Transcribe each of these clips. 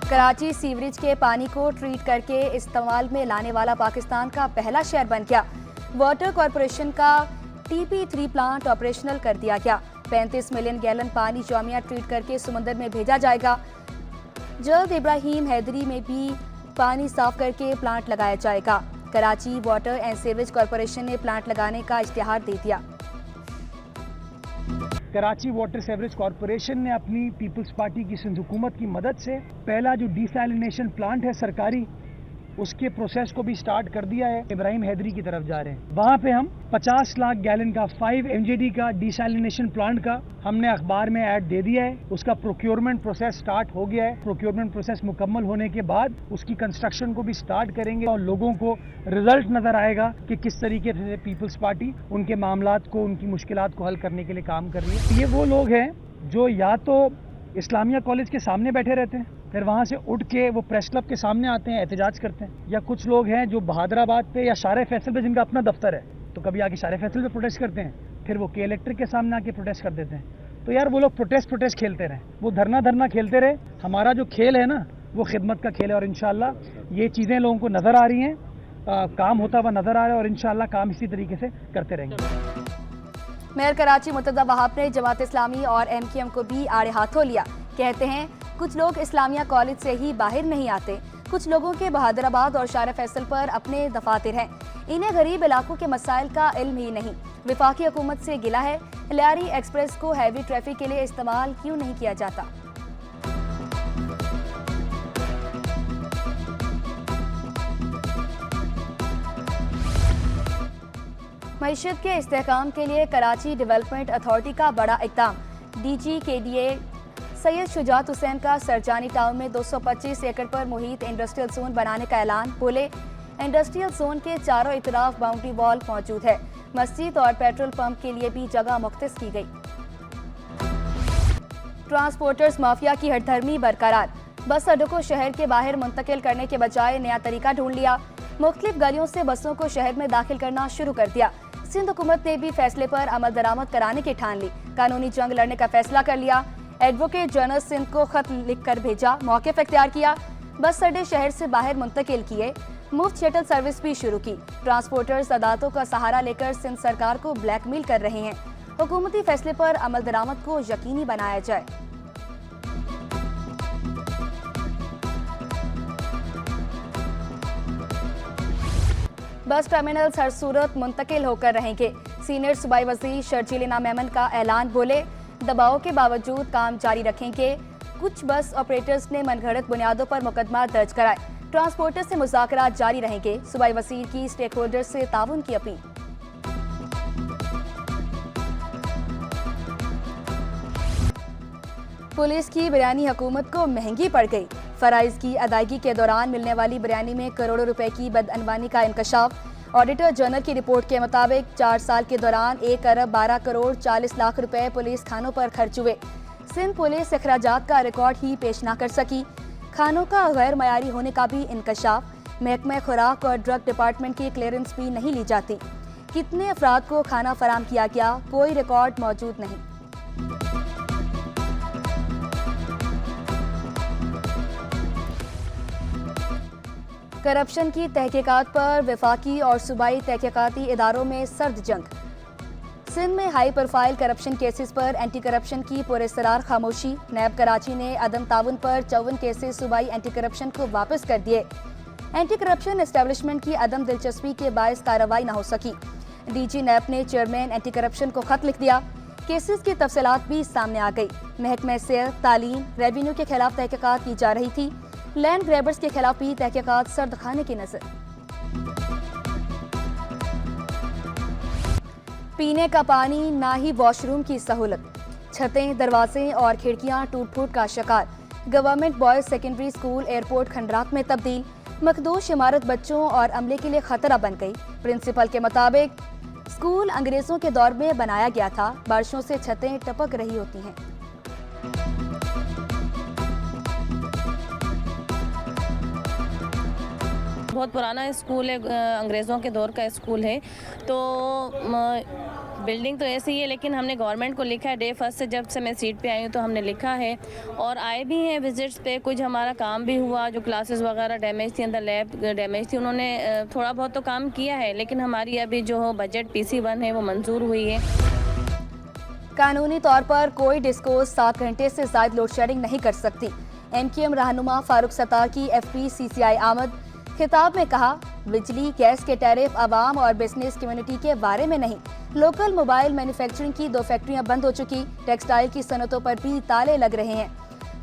Karachi sewerage के पानी को ट्रीट करके इस्तेमाल में लाने वाला पाकिस्तान का पहला शहर बन गया। वाटर कॉरपोरेशन का TP3 प्लांट ऑपरेशनल कर दिया गया। 35 मिलियन गैलन पानी जामिया ट्रीट करके समुद्र में भेजा जाएगा। जल्द इब्राहिम हैदरी में भी पानी साफ करके प्लांट लगाया जाएगा। Karachi water and sewerage corporation ने प्लांट लगाने का इश्तिहार दे दिया। कराची वाटर सीवरेज कॉरपोरेशन ने अपनी पीपल्स पार्टी की सिंध हुकूमत की मदद से पहला जो डिसैलिनेशन प्लांट है सरकारी, उसके प्रोसेस को भी स्टार्ट कर दिया है। इब्राहिम हैदरी की तरफ जा रहे हैं। वहाँ पे हम 50 लाख गैलन का 5 MGD का डिसैलिनेशन प्लांट का हमने अखबार में ऐड दे दिया है। उसका प्रोक्योरमेंट प्रोसेस स्टार्ट हो गया है। प्रोक्योरमेंट प्रोसेस मुकम्मल होने के बाद उसकी कंस्ट्रक्शन को भी स्टार्ट करेंगे और लोगों को रिजल्ट नजर आएगा कि किस तरीके से पीपल्स पार्टी उनके मामलात को, उनकी मुश्किलात को हल करने के लिए काम कर रही है। ये वो लोग हैं जो या तो इस्लामिया कॉलेज के सामने बैठे रहते हैं, फिर वहाँ से उठ के वो प्रेस क्लब के सामने आते हैं, एहतजाज करते हैं, या कुछ लोग हैं जो बहादराबाद पे या शारे फैसल पे जिनका अपना दफ्तर है तो कभी आके शारे फैसल पे प्रोटेस्ट करते हैं, फिर वो के इलेक्ट्रिक के सामने आके प्रोटेस्ट कर देते हैं। तो यार वो लोग प्रोटेस्ट खेलते रहे, वो धरना खेलते रहे। हमारा जो खेल है ना वो खिदमत का खेल है और इंशाल्लाह ये चीज़ें लोगों को नज़र आ रही हैं, काम होता हुआ नज़र आ रहा है और इंशाल्लाह काम इसी तरीके से करते रहेंगे। मेयर कराची मुर्तज़ा वहाब ने जमात इस्लामी और MQM को भी आड़े हाथों लिया। कहते हैं कुछ लोग इस्लामिया कॉलेज से ही बाहर नहीं आते, कुछ लोगों के बहादराबाद और शारा फैसल पर अपने दफातर हैं। इन्हें गरीब इलाकों के मसाइल का इल्म ही नहीं। विफाकी हुकूमत से गिला है, लियारी एक्सप्रेस को हैवी ट्रैफिक के लिए इस्तेमाल क्यों नहीं किया जाता। मईशत के इस्तेहकाम के लिए कराची डेवलपमेंट अथॉरिटी का बड़ा इक़दाम। DG KDA सैयद शुजात हुसैन का सरजानी टाउन में 225 एकड़ पर मुहित इंडस्ट्रियल जोन बनाने का ऐलान। बोले इंडस्ट्रियल जोन के चारों इतराफ बाउंड्री वॉल मौजूद है। मस्जिद और पेट्रोल पंप के लिए भी जगह मुख्तस की गई। ट्रांसपोर्टर्स माफिया की हठधर्मी बरकरार। बस अड्डों को शहर के बाहर मुंतकिल करने के बजाय नया तरीका ढूंढ लिया। मुख्तलिफ गलियों से बसों को शहर में दाखिल करना शुरू कर दिया। सिंध हुकूमत ने भी फैसले पर अमल दरामद कराने की ठान ली। कानूनी जंग लड़ने का फैसला कर लिया। एडवोकेट जनरल सिंध को खत लिखकर भेजा, मौक़िफ़ इख्तियार किया। बस अड्डे शहर से बाहर मुंतकिल किए। मुफ्त शटल सर्विस भी शुरू की। ट्रांसपोर्टर्स अदालतों का सहारा लेकर सिंध सरकार को ब्लैकमेल कर रहे हैं। हुकूमती फैसले पर अमल दरामद को यकीनी बनाया जाए। बस टर्मिनल हर सूरत मुंतकिल होकर रहेंगे। सीनियर सूबाई वज़ीर शर्जीलिना मेमन का ऐलान। बोले दबाव के बावजूद काम जारी रखेंगे। कुछ बस ऑपरेटर्स ने मनगढ़ंत बुनियादों पर मुकदमा दर्ज कराए। ट्रांसपोर्टर से मुज़ाकरात जारी रहेंगे। सूबाई वज़ीर की स्टेक होल्डर से ताउन की अपील। पुलिस की बिरयानी हुकूमत को महंगी पड़ गई। फराइज की अदायगी के दौरान मिलने वाली बिरयानी में करोड़ों रुपए की बदअनवानी का इंकशाफ। ऑडिटर जनरल की रिपोर्ट के मुताबिक 4 साल के दौरान 1 अरब 12 करोड़ 40 लाख रुपए पुलिस खानों पर खर्च हुए। सिंध पुलिस अखराजात का रिकॉर्ड ही पेश ना कर सकी। खानों का गैर मयारी होने का भी इंकशाफ। महकमा खुराक और ड्रग डिपार्टमेंट की क्लियरेंस भी नहीं ली जाती। कितने अफराद को खाना फराम किया गया, कोई रिकॉर्ड मौजूद नहीं। करप्शन की तहकीकात पर वफाकी और सूबाई तहकीकाती इदारों में सर्द जंग। सिंध में हाई प्रोफाइल करप्शन केसेस पर एंटी करप्शन की पुरस्कार खामोशी। नैब कराची ने अदम ताउन पर 54 केसेस सूबाई एंटी करप्शन को वापस कर दिए। एंटी करप्शन एस्टेब्लिशमेंट की अदम दिलचस्पी के बायस कार्रवाई न हो सकी। DG नैब ने चेयरमैन एंटी करप्शन को खत लिख दिया। केसेस की तफसीलात भी सामने आ गई। महकमा सेहत, तालीम, रेवेन्यू के खिलाफ तहकीकात की जा रही थी। लैंड ग्रैबर्स के खिलाफ भी तहकीकात सर्द खाने की नजर। पीने का पानी ना ही वॉशरूम की सहूलत। छतें, दरवाजे और खिड़कियां टूट फूट का शिकार। Government boys secondary school airport खंडरात में तब्दील। मखदूश इमारत बच्चों और अमले के लिए खतरा बन गई। प्रिंसिपल के मुताबिक स्कूल अंग्रेजों के दौर में बनाया गया था। बारिशों से छतें टपक रही होती हैं। बहुत पुराना स्कूल है, अंग्रेज़ों के दौर का स्कूल है। तो बिल्डिंग तो ऐसी ही है, लेकिन हमने गवर्नमेंट को लिखा है डे फर्स्ट से, जब से मैं सीट पे आई हूँ तो हमने लिखा है और आए भी हैं विजिट्स पे। कुछ हमारा काम भी हुआ, जो क्लासेस वगैरह डैमेज थी, अंदर लैब डैमेज थी, उन्होंने थोड़ा बहुत तो काम किया है, लेकिन हमारी अभी जो बजट PC1 है वो मंजूर हुई है। कानूनी तौर पर कोई डिस्को 7 घंटे से ज्यादा लोड शेडिंग नहीं कर सकती। MQM रहनुमा फारूक सत्तार की FPCCI आमद। खिताब में कहा, बिजली गैस के टैरिफ आवाम और बिजनेस कम्युनिटी के बारे में नहीं। लोकल मोबाइल मैन्युफैक्चरिंग की 2 फैक्ट्रियां बंद हो चुकी, टेक्सटाइल की सनतों पर भी ताले लग रहे हैं।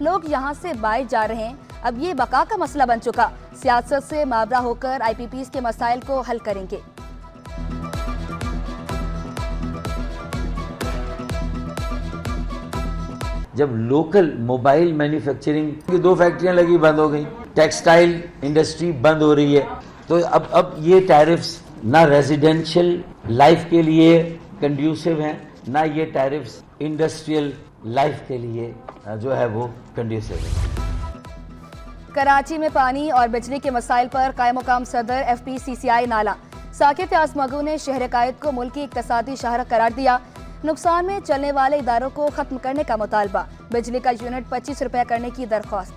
लोग यहां से बाहर जा रहे हैं। अब ये बका का मसला बन चुका। सियासत से मावरा होकर IPPs के मसाइल को हल करेंगे। जब लोकल मोबाइल मैन्युफैक्चरिंग की 2 फैक्ट्रियां लगी बंद हो गई, टेक्सटाइल इंडस्ट्री बंद हो रही है, तो अब ये टैरिफ्स ना रेजिडेंशियल लाइफ के लिए कंड्यूसिव हैं, ना ये टैरिफ्स इंडस्ट्रियल लाइफ के लिए जो है वो कंड्यूसिव है। कराची में पानी और बिजली के मसाइल पर कायम-मुकाम सदर FPCCI नाला। साकिब फयाज मगू ने शहर कायद को मुल्क की इक्तसादी शाहरक करार दिया। नुकसान में चलने वाले इदारों को खत्म करने का मुतालबा। बिजली का यूनिट 25 रुपए करने की दरख्वास्त।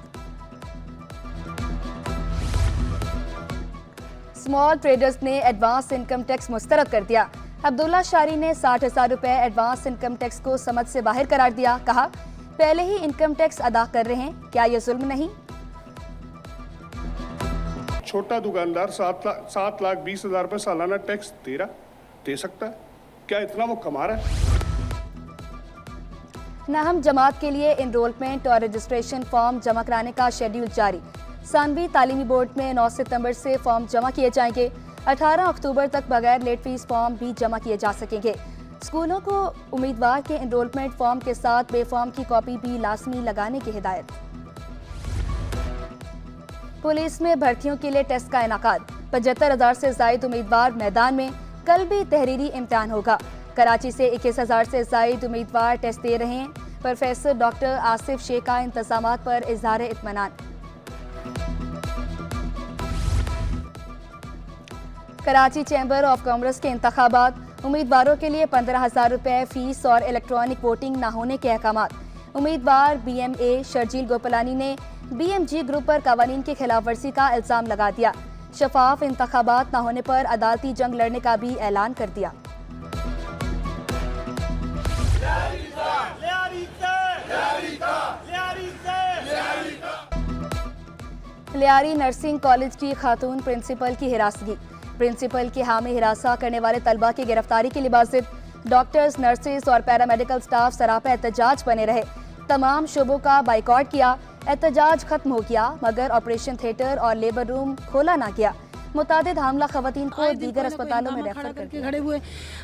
स्मॉल ट्रेडर्स ने एडवांस इनकम टैक्स मुस्तरद कर दिया। अब्दुल्ला शारी ने 60,000 रुपए एडवांस इनकम टैक्स को समझ से बाहर करार दिया। कहा, पहले ही इनकम टैक्स अदा कर रहे हैं, क्या ये जुल्म नहीं? छोटा दुकानदार 7,20,000 रुपए सालाना टैक्स दे सकता है? क्या इतना वो कमा रहा है? नाहम जमात के लिए इनरोलमेंट और रजिस्ट्रेशन फॉर्म जमा कराने का शेड्यूल जारी। सानवी तालीमी बोर्ड में 9 सितंबर से फॉर्म जमा किए जाएंगे। 18 अक्टूबर तक बगैर लेट फीस फॉर्म भी जमा किए जा सकेंगे। स्कूलों को उम्मीदवार के इनरोलमेंट फॉर्म के साथ बेफॉर्म की कॉपी भी लाजमी लगाने की हिदायत। पुलिस में भर्तियों के लिए टेस्ट का इनाकाद। 75,000 से ज्यादा उम्मीदवार मैदान में। कल भी तहरीरी इम्तिहान होगा। कराची से 21,000 से ज्यादा उम्मीदवार टेस्ट दे रहे हैं। प्रोफेसर डॉक्टर आसिफ शेख का इंतजामात पर इजहार इत्मीनान। कराची चैम्बर ऑफ कॉमर्स के इंतखाबात। उम्मीदवारों के लिए 15,000 रुपए फीस और इलेक्ट्रॉनिक वोटिंग न होने के अहकामात। उम्मीदवार BMA शर्जील गोपलानी ने BMG ग्रुप पर कवानीन की खिलाफ वर्जी का इल्जाम लगा दिया। शफाफ इंतखाबात न होने पर अदालती जंग लड़ने का भी ऐलान कर दिया। लियारी नर्सिंग कॉलेज की खातून प्रिंसिपल की हिरासगी। प्रिंसिपल की हामी हिरासा करने वाले तलबा की गिरफ्तारी के लिए बाजिद। डॉक्टर्स, नर्सेज और पैरामेडिकल स्टाफ सरापा एहतजाज बने रहे। तमाम शोबों का बाइकआउट किया। एहतजाज खत्म हो गया, मगर ऑपरेशन थिएटर और लेबर रूम खोला ना गया। मुतादिद हामला खवातीन को दीगर अस्पतालों में रेफर करके खड़े हुए।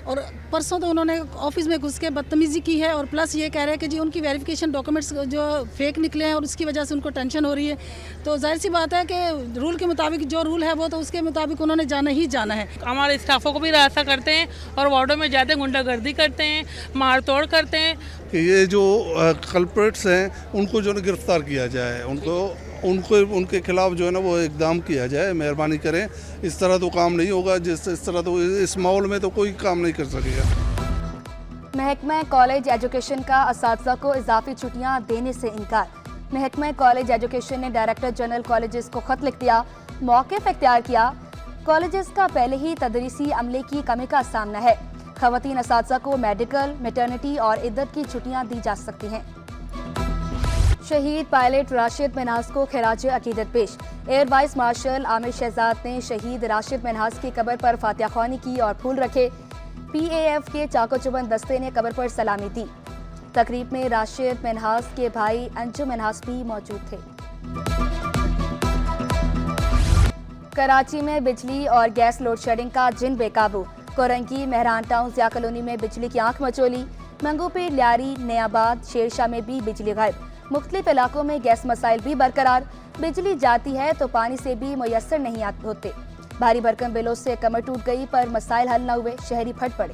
और परसों तो उन्होंने ऑफिस में घुस के बदतमीजी की है और प्लस ये कह रहे हैं कि जी उनकी वेरिफिकेशन डॉक्यूमेंट्स जो फेक निकले हैं और उसकी वजह से उनको टेंशन हो रही है। तो जाहिर सी बात है कि रूल के मुताबिक जो रूल है वो तो उसके मुताबिक उन्होंने जाना ही जाना है। हमारे स्टाफों को भी रास्ता करते हैं और वार्डों में जाते गुंडागर्दी करते हैं, मार तोड़ करते हैं। ये जो कल्प्रेट्स हैं उनको जो है गिरफ्तार किया जाए, उनके खिलाफ जो है ना वो इकदाम किया जाए, मेहरबानी करें। इस तरह तो काम नहीं होगा, इस तरह तो इस माहौल में तो कोई काम नहीं कर सकेगा। महकमा कॉलेज एजुकेशन का असातिज़ा को इजाफी छुट्टियां देने से इनकार। महकमा कॉलेज एजुकेशन ने डायरेक्टर जनरल कॉलेजेस को खत लिख दिया, मौक़िफ़ इख्तियार किया। कॉलेजेस का पहले ही तदरीसी अमले की कमी का सामना है। ख़वातीन असातिज़ा को मेडिकल, मैटरनिटी और इद्दत की छुट्टियां दी जा सकती हैं। शहीद पायलट राशिद मिन्हास को खिराज अकीदत पेश। Air vice marshal Amir Shahzad ने शहीद राशिद मिन्हास की कब्र पर फातिहा ख्वानी की और फूल रखे। PAF के चाको चुबंद दस्ते ने कब्र पर सलामी दी। तकरीब में राशिद मिन्हास के भाई अंजुम मिन्हास भी मौजूद थे। कराची में बिजली और गैस लोड शेडिंग का जिन बेकाबू। कोरंगी, मेहरान टाउन, ज़िया कॉलोनी में बिजली की आंख मचोली। मंगूपीर, लियारी, नयाबाद, शेरशाह में भी बिजली गायब। मुख्तलिफ इलाकों में गैस मसाइल भी बरकरार। बिजली जाती है तो पानी से भी मुयस्सर नहीं होते। भारी भरकम बिलों से कमर टूट गई, पर मसाइल हल न हुए, शहरी फट पड़े।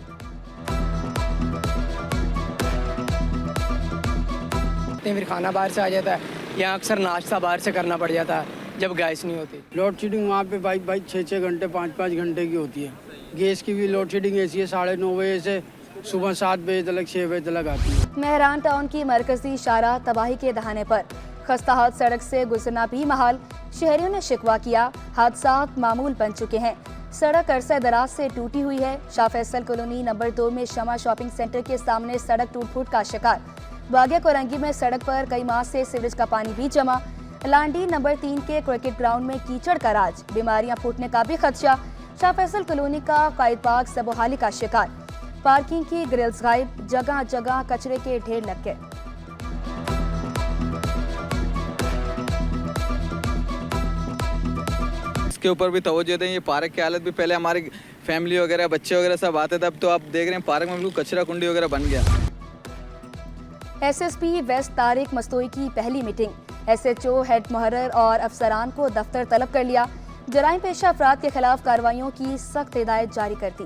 फिर खाना बाहर से आ जाता है, यहाँ अक्सर नाश्ता बाहर से करना पड़ जाता है जब गैस नहीं होती। लोड शेडिंग वहाँ पे भाई 6-6 घंटे 5-5 घंटे की होती है। गैस की भी लोड शेडिंग ऐसी है, 9:30 बजे से सुबह 7 बजे तक 6 बजे तक आती है। मेहरान टाउन की मरकजी शारा तबाही के दहाने पर, खस्ता हाल सड़क से गुजरना भी महाल। शहरियों ने शिकवा किया, हादसात मामूल बन चुके हैं। सड़क अरसा दराज से टूटी हुई है। शाह फैसल कॉलोनी नंबर 2 में शमा शॉपिंग सेंटर के सामने सड़क टूट फूट का शिकार। बागिया कोरंगी में सड़क पर कई माह से सीवरेज का पानी भी जमा। लांडी नंबर 3 के क्रिकेट ग्राउंड में कीचड़ का राज, बीमारियां फूटने का भी खदशा। शाह फैसल कॉलोनी का कायद पार्क सबोहाली का शिकार। पार्किंग की ग्रिल्स गायब, जगह जगह कचरे के ढेर लग गए। इसके ऊपर भी तवज्जो दें। ये पार्क की हालत भी, पहले हमारी फैमिली वगैरह बच्चे वगैरह सब आते थे, अब तो आप देख रहे हैं पार्क में बिल्कुल कचरा कुंडी वगैरह बन गया। एसएसपी वेस्ट तारिक मस्तोई की पहली मीटिंग। एसएचओ हेड मुहर्रर और अफसरान को दफ्तर तलब कर लिया। जराइम पेशा अफराद के खिलाफ कार्रवाइयों की सख्त हिदायत जारी कर दी।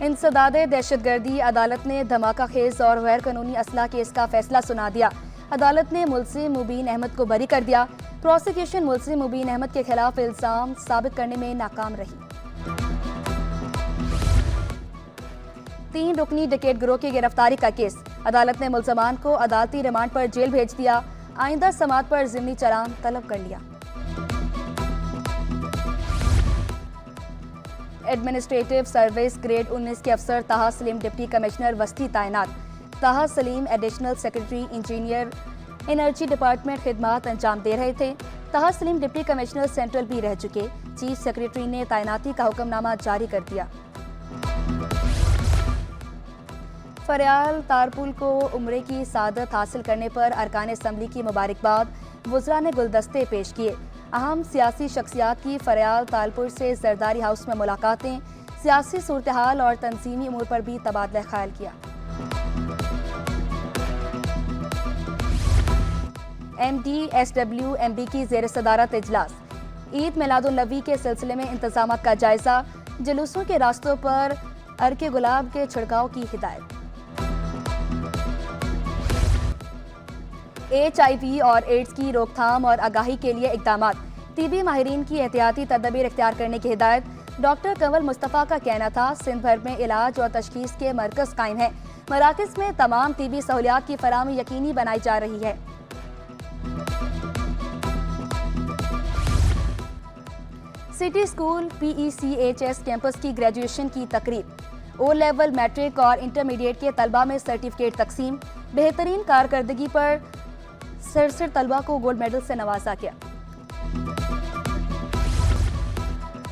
इंसदाद दहशतगर्दी, अदालत ने धमाका खेज और गैर कानूनी असला केस का फैसला सुना दिया। अदालत ने मुल्ज़िम मुबीन अहमद को बरी कर दिया। प्रोसिक्यूशन मुल्ज़िम मुबीन अहमद के खिलाफ इल्जाम साबित करने में नाकाम रही। 3 रुकनी डकैत गिरोह की गिरफ्तारी का केस। अदालत ने मुल्ज़मान को अदालती रिमांड पर जेल भेज दिया। आइंदा समात पर ज़िमनी चालान तलब कर लिया। एडमिनिस्ट्रेटिव सर्विस ग्रेड 19 के अफसर ताहा सलीम डिप्टी कमिश्नर वस्ती तैनात। Taha Salim additional secretary engineer energy department खिदमात अंजाम दे रहे थे। ताहा सलीम डिप्टी कमिश्नर सेंट्रल भी रह चुके। चीफ सेक्रेटरी ने तैनाती का हुक्मनामा जारी कर दिया। फरियाल तारपुल को उम्रे की सादत हासिल करने पर अरकान असम्बली की मुबारकबाद। वुज़रा ने गुलदस्ते पेश किए। अहम सियासी शख्सियात की फरियाल तारपुल से जरदारी हाउस में मुलाकातें। सियासी सूरत हाल और तंजीमी उमूर पर भी तबादला ख्याल किया। MDSWMB की ज़ेर सदारत इजलास। ईद मिलादुन्नबी के सिलसिले में इंतजामात का जायजा। जुलूसों के रास्तों पर अर्के गुलाब के छिड़काव की हिदायत। HIV और एड्स की रोकथाम और आगाही के लिए इक़दामात। टीबी माहिरीन की एहतियाती तदबीर इख्तियार करने की हिदायत। डॉक्टर कंवल मुस्तफ़ा का कहना था, सिंध भर में इलाज और तशखीस के मरकज़ कायम हैं। मराकज़ में तमाम टीबी सहूलियात की फराहमी यकीनी बनाई जा रही है। सिटी स्कूल PECHS कैंपस की ग्रेजुएशन की तकरीब। O लेवल, मैट्रिक और इंटरमीडिएट के तलबा में सर्टिफिकेट तकसीम। बेहतरीन कारकर्दगी पर 67 तलबा को गोल्ड मेडल से नवाजा गया।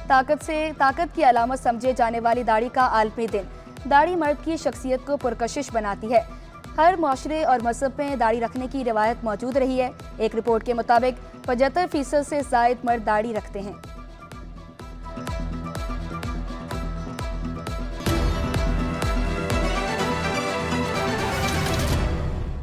ताकत की अलामत समझे जाने वाली दाढ़ी का आलमी दिन। दाढ़ी मर्द की शख्सियत को पुरकशिश बनाती है। हर माशरे और मज़हब में दाढ़ी रखने की रिवायत मौजूद रही है। एक रिपोर्ट के मुताबिक 75% से ज़ायद मर्द दाढ़ी रखते हैं।